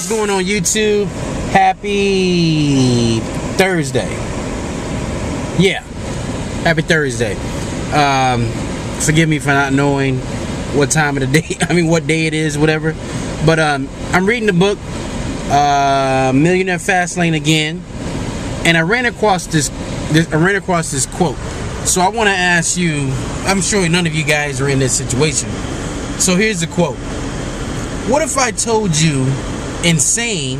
What's going on, YouTube? Happy Thursday. Yeah, happy Thursday. Forgive me for not knowing what time of the day, what day it is, whatever. But I'm reading the book, Millionaire Fastlane again, and I ran across this quote. So I want to ask you, I'm sure none of you guys are in this situation. So here's the quote. What if I told you insane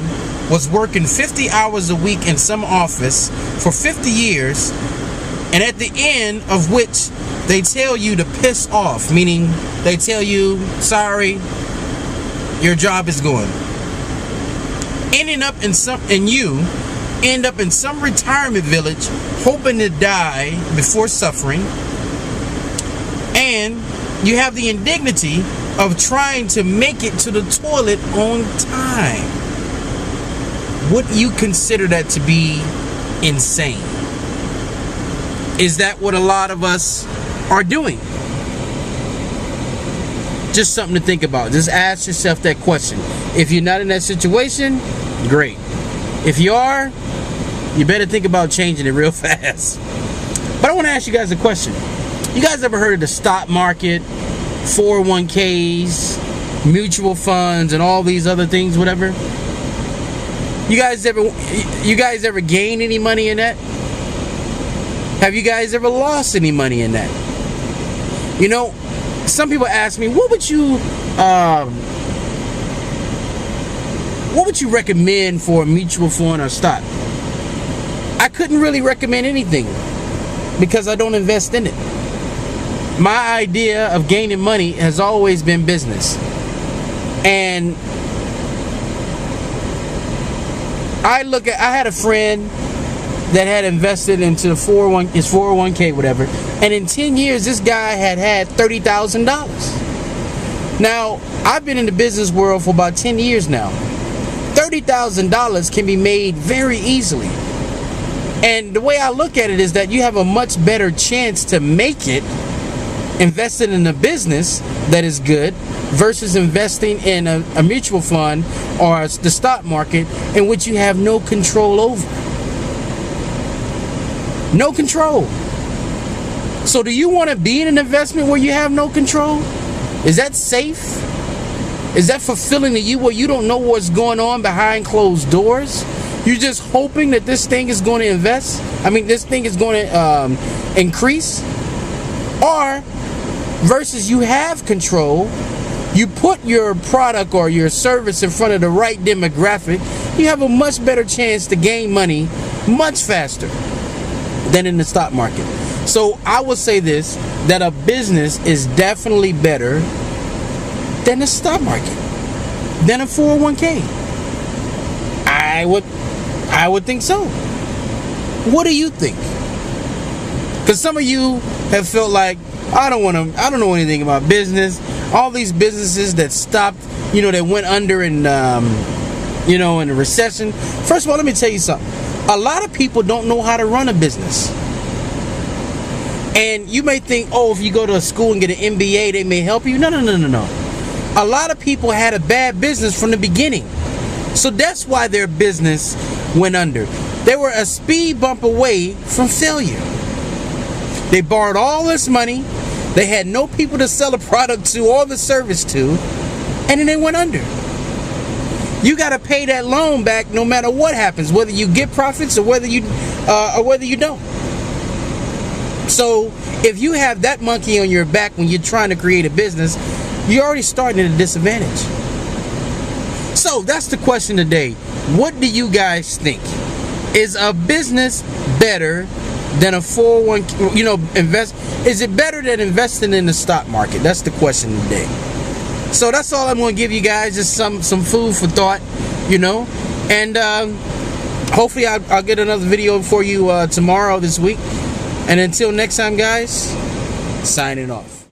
was working 50 hours a week in some office for 50 years, and at the end of which they tell you to piss off, meaning they tell you, sorry, your job is gone. You end up in some retirement village hoping to die before suffering, and you have the indignity of trying to make it to the toilet on time. Would you consider that to be insane? Is that what a lot of us are doing? Just something to think about. Just ask yourself that question. If you're not in that situation, great. If you are, you better think about changing it real fast. But I want to ask you guys a question. You guys ever heard of the stock market, 401ks, mutual funds, and all these other things, whatever? You guys ever gain any money in that? Have you guys ever lost any money in that? You know, some people ask me, what would you recommend for a mutual fund or stock? I couldn't really recommend anything because I don't invest in it. My idea of gaining money has always been business. And I had a friend that had invested into his 401k, whatever, and in 10 years this guy had $30,000. Now, I've been in the business world for about 10 years now. $30,000 can be made very easily. And the way I look at it is that you have a much better chance to make it investing in a business that is good versus investing in a mutual fund or the stock market in which you have no control over. No control. So do you want to be in an investment where you have no control? Is that safe? Is that fulfilling to you where you don't know what's going on behind closed doors? You're just hoping that this thing is going to this thing is going to increase? Or versus you have control, you put your product or your service in front of the right demographic, you have a much better chance to gain money much faster than in the stock market. So I would say this, that a business is definitely better than the stock market, than a 401k. I would think so. What do you think? Because some of you have felt like, I don't know anything about business. All these businesses that stopped, that went under in in the recession. First of all, let me tell you something. A lot of people don't know how to run a business. And you may think, oh, if you go to a school and get an MBA, they may help you. No. A lot of people had a bad business from the beginning. So that's why their business went under. They were a speed bump away from failure. They borrowed all this money. They had no people to sell the product to or the service to, and then they went under. You got to pay that loan back no matter what happens, whether you get profits or whether you don't. So if you have that monkey on your back when you're trying to create a business, you're already starting at a disadvantage. So that's the question today. What do you guys think? Is a business better than a 401k, is it better than investing in the stock market? That's the question today. So that's all I'm going to give you guys, just some food for thought, and hopefully I'll get another video for you tomorrow this week. And until next time, guys, signing off.